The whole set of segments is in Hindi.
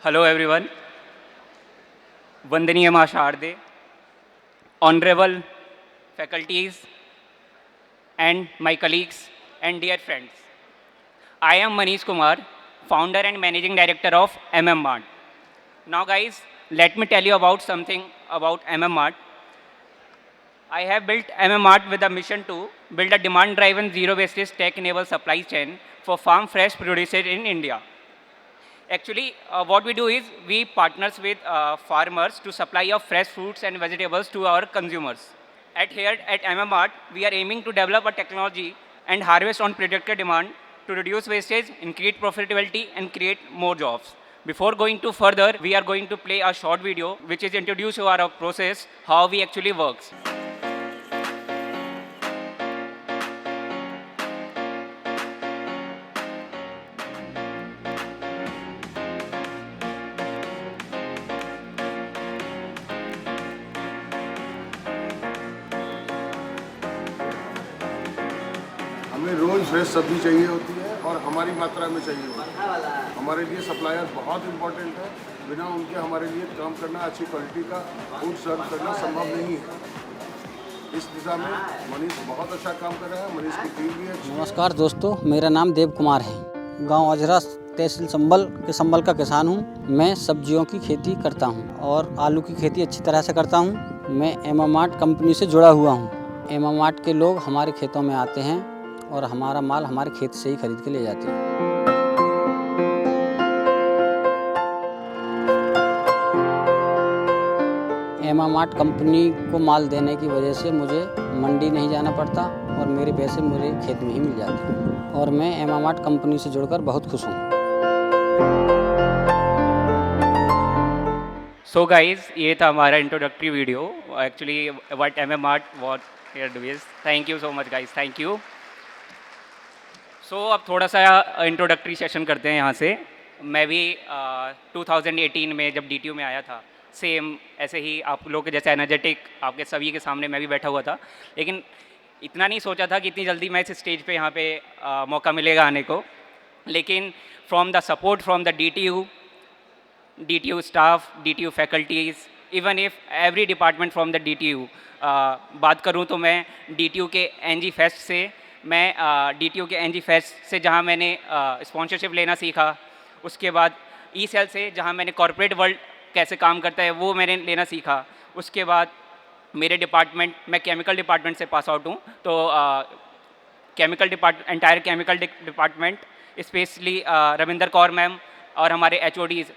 Hello everyone. Vandaniya Ma Sharde, honorable faculties and my colleagues and dear friends. I am Manish Kumar, founder and managing director of Mart. Now guys, let me tell you about something about Mart. I have built Mart with a mission to build a demand-driven zero-wastage tech-enabled supply chain for farm fresh produce in India. Actually, what we do is we partners with farmers to supply of fresh fruits and vegetables to our consumers. At here at MMart, we are aiming to develop a technology and harvest on predicted demand to reduce wastage, increase profitability, and create more jobs. Before going to further, we are going to play a short video which is introduce to our process, how we actually works. हमें रोज़ फ्रेश सब्जी चाहिए होती है और हमारी मात्रा में चाहिए होती है। हमारे लिए सप्लायर बहुत इम्पोर्टेंट है। बिना उनके हमारे लिए काम करना, अच्छी क्वालिटी का फूड सर्व करना संभव नहीं है। इस दिशा में मनीष बहुत अच्छा काम कर रहा है। मनीष की टीम भी अच्छी है। नमस्कार दोस्तों, मेरा नाम देव कुमार है। गांव अजरा तहसील संबल का किसान हूं। मैं सब्जियों की खेती करता हूं और आलू की खेती अच्छी तरह से करता हूं। मैं एमामार्ट कंपनी से जुड़ा हुआ हूं। एमामार्ट के लोग हमारे खेतों में आते हैं और हमारा माल हमारे खेत से ही खरीद के ले जाते हैं। एमामार्ट कंपनी को माल देने की वजह से मुझे मंडी नहीं जाना पड़ता और मेरे पैसे मेरे खेत में ही मिल जाते हैं और मैं एमामार्ट कंपनी से जुड़कर बहुत खुश हूँ। So guys, ये था हमारा introductory video. Actually, what MMart what here do is. Thank you so much guys. Thank you. अब थोड़ा सा इंट्रोडक्टरी सेशन करते हैं यहाँ से. मैं भी 2018 में जब DTU में आया था, सेम ऐसे ही आप लोग के जैसे एनर्जेटिक आपके सभी के सामने मैं भी बैठा हुआ था, लेकिन इतना नहीं सोचा था कि इतनी जल्दी मैं इस स्टेज पे यहाँ पे मौका मिलेगा आने को. लेकिन from the support from the DTU staff, DTU faculties, even if every department from the DTU, बात करूँ तो मैं DTU के NG Fest से, मैं DTU के NG Fest से जहाँ मैंने स्पॉन्सरशिप लेना सीखा, उसके बाद E-Cell से जहाँ मैंने कॉर्पोरेट वर्ल्ड कैसे काम करता है वो मैंने लेना सीखा. उसके बाद मेरे डिपार्टमेंट, मैं केमिकल डिपार्टमेंट से पास आउट हूँ, तो entire chemical department specially Ravinder Kaur ma'am और हमारे HODs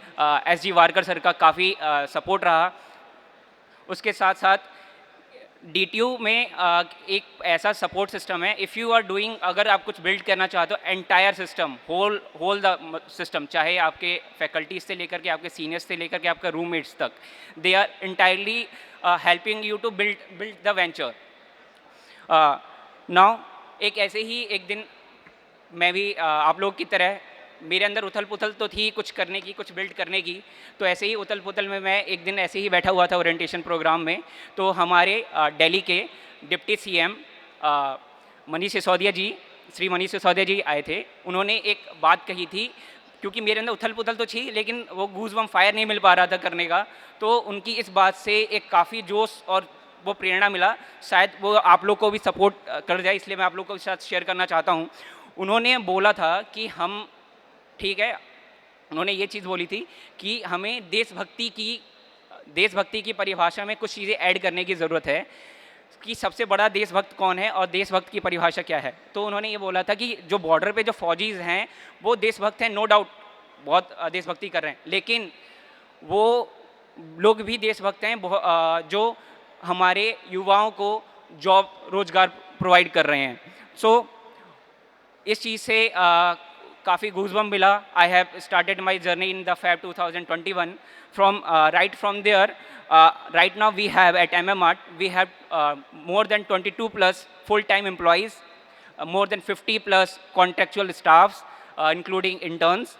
SG वारकर सर का काफ़ी सपोर्ट रहा. उसके साथ साथ DTU में एक ऐसा सपोर्ट सिस्टम है, इफ़ यू आर डूइंग, अगर आप कुछ बिल्ड करना चाहते हो, entire system, whole the system, चाहे आपके फैकल्टीज से लेकर के आपके सीनियर्स से लेकर के आपका रूममेट्स तक, they are entirely helping you to build the venture. Now एक ऐसे ही एक दिन मैं भी आप लोग की तरह, मेरे अंदर उथल पुथल तो थी कुछ करने की, कुछ बिल्ड करने की, तो ऐसे ही उथल पुथल में मैं एक दिन ऐसे ही बैठा हुआ था ओरिएंटेशन प्रोग्राम में, तो हमारे दिल्ली के डिप्टी CM मनीष सिसोदिया जी, श्री मनीष सिसोदिया जी आए थे. उन्होंने एक बात कही थी, क्योंकि मेरे अंदर उथल पुथल तो थी लेकिन वो गूज़बम फायर नहीं मिल पा रहा था करने का, तो उनकी इस बात से एक काफ़ी जोश और वो प्रेरणा मिला. शायद वो आप लोग को भी सपोर्ट कर जाए, इसलिए मैं आप लोग को साथ शेयर करना चाहता हूँ. उन्होंने बोला था कि हम, ठीक है, उन्होंने ये चीज़ बोली थी कि हमें देशभक्ति की परिभाषा में कुछ चीज़ें ऐड करने की ज़रूरत है कि सबसे बड़ा देशभक्त कौन है और देशभक्त की परिभाषा क्या है. तो उन्होंने ये बोला था कि जो बॉर्डर पे जो फौजीज़ हैं वो देशभक्त हैं, नो डाउट, बहुत देशभक्ति कर रहे हैं, लेकिन वो लोग भी देशभक्त हैं जो हमारे युवाओं को जॉब रोज़गार प्रोवाइड कर रहे हैं. इस चीज़ से काफ़ी गूज़बम मिला. I have started my journey in the Feb 2021. Right from there, right now we have at MMart, we have more than 22 plus full-time employees, more than 50 plus contractual staffs, including interns,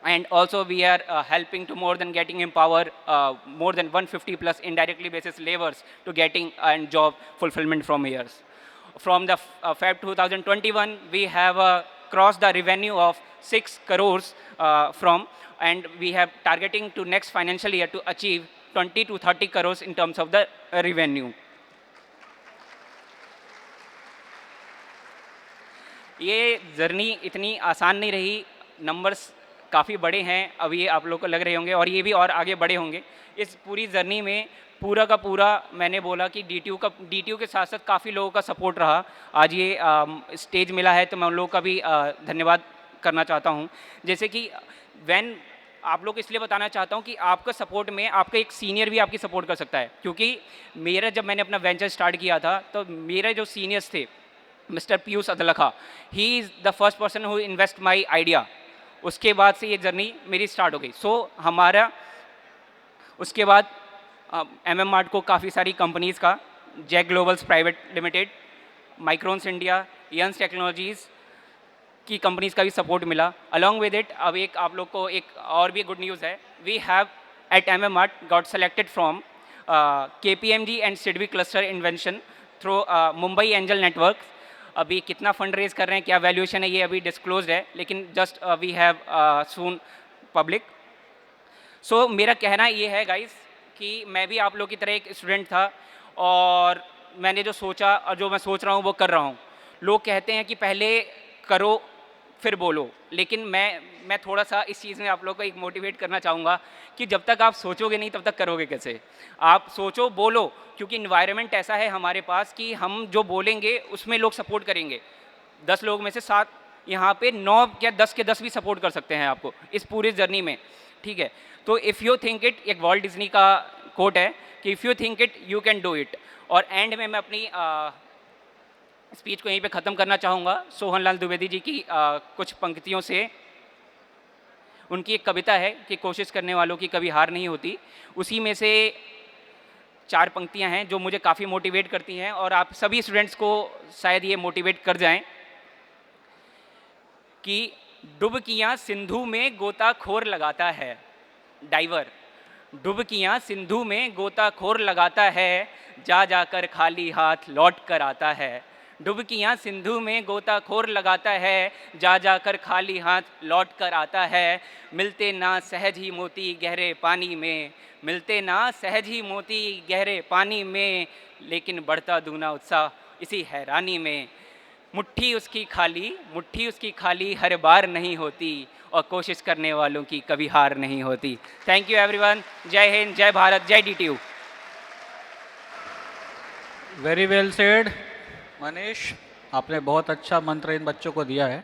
and also we are helping to more than getting empower more than 150 plus indirectly basis laborers to getting job fulfillment from here. From the Feb 2021, we have cross the revenue of 6 crores from, and we have targeting to next financial year to achieve 20 to 30 crores in terms of the revenue. ये जर्नी इतनी आसान नहीं रही, नंबर्स काफ़ी बड़े हैं, अब ये आप लोग को लग रहे होंगे और ये भी और आगे बड़े होंगे। इस पूरी जर्नी में पूरा का पूरा मैंने बोला कि डीटीयू के साथ साथ काफ़ी लोगों का सपोर्ट रहा। आज ये स्टेज मिला है तो मैं उन लोगों का भी धन्यवाद करना चाहता हूँ। जैसे कि आप लोग को इसलिए बताना चाहता हूँ कि आपका सपोर्ट में आपका एक सीनियर भी आपकी सपोर्ट कर सकता है, क्योंकि जब मैंने अपना वेंचर स्टार्ट किया था तो मेरे जो सीनियर्स थे mister Piyush Adlakha, he is the first person who invest my idea. उसके बाद से ये जर्नी मेरी स्टार्ट हो गई। हमारा उसके बाद MM मार्ट को काफ़ी सारी कंपनीज़ का, Jack Globals private limited, Microns India, Yans technologies की कंपनीज़ का भी सपोर्ट मिला। अलॉन्ग विद इट अब एक आप लोग को एक और भी गुड न्यूज़ है, we have at MM mart got selected from KPMG and SIDBI cluster invention through Mumbai angel network. अभी कितना फंड रेज कर रहे हैं, क्या वैल्यूएशन है, ये अभी डिस्क्लोज है, लेकिन just we have soon public. मेरा कहना ये है गाइस कि मैं भी आप लोग की तरह एक स्टूडेंट था और मैंने जो सोचा और जो मैं सोच रहा हूँ वो कर रहा हूँ। लोग कहते हैं कि पहले करो फिर बोलो, लेकिन मैं थोड़ा सा इस चीज़ में आप लोग को एक मोटिवेट करना चाहूँगा कि जब तक आप सोचोगे नहीं तब तक करोगे कैसे। आप सोचो, बोलो, क्योंकि इन्वायरमेंट ऐसा है हमारे पास कि हम जो बोलेंगे उसमें लोग सपोर्ट करेंगे। 10 लोग में से 7 यहाँ पे 9 या 10 के 10 भी सपोर्ट कर सकते हैं आपको इस पूरी जर्नी में, ठीक है। तो इफ़ यू थिंक इट, एक वॉल्ट डिज्नी का कोट है कि if you think it you can do it. और एंड में मैं अपनी स्पीच को यहीं पे ख़त्म करना चाहूँगा सोहनलाल द्विवेदी जी की कुछ पंक्तियों से। उनकी एक कविता है कि कोशिश करने वालों की कभी हार नहीं होती। उसी में से 4 पंक्तियां हैं जो मुझे काफ़ी मोटिवेट करती हैं और आप सभी स्टूडेंट्स को शायद ये मोटिवेट कर जाएं कि डुबकियां सिंधु में गोताखोर लगाता है डाइवर, डुबकियां सिंधु में गोताखोर लगाता है, जा जाकर खाली हाथ लौट कर आता है। डुबकियां सिंधु में गोताखोर लगाता है, जा जाकर खाली हाथ लौट कर आता है। मिलते ना सहज ही मोती गहरे पानी में, मिलते ना सहज ही मोती गहरे पानी में, लेकिन बढ़ता दूना उत्साह इसी हैरानी में। मुट्ठी उसकी खाली हर बार नहीं होती, और कोशिश करने वालों की कभी हार नहीं होती। Thank you everyone. जय हिंद, जय भारत, जय DTU। Very well said Manish, आपने बहुत अच्छा मंत्र इन बच्चों को दिया है।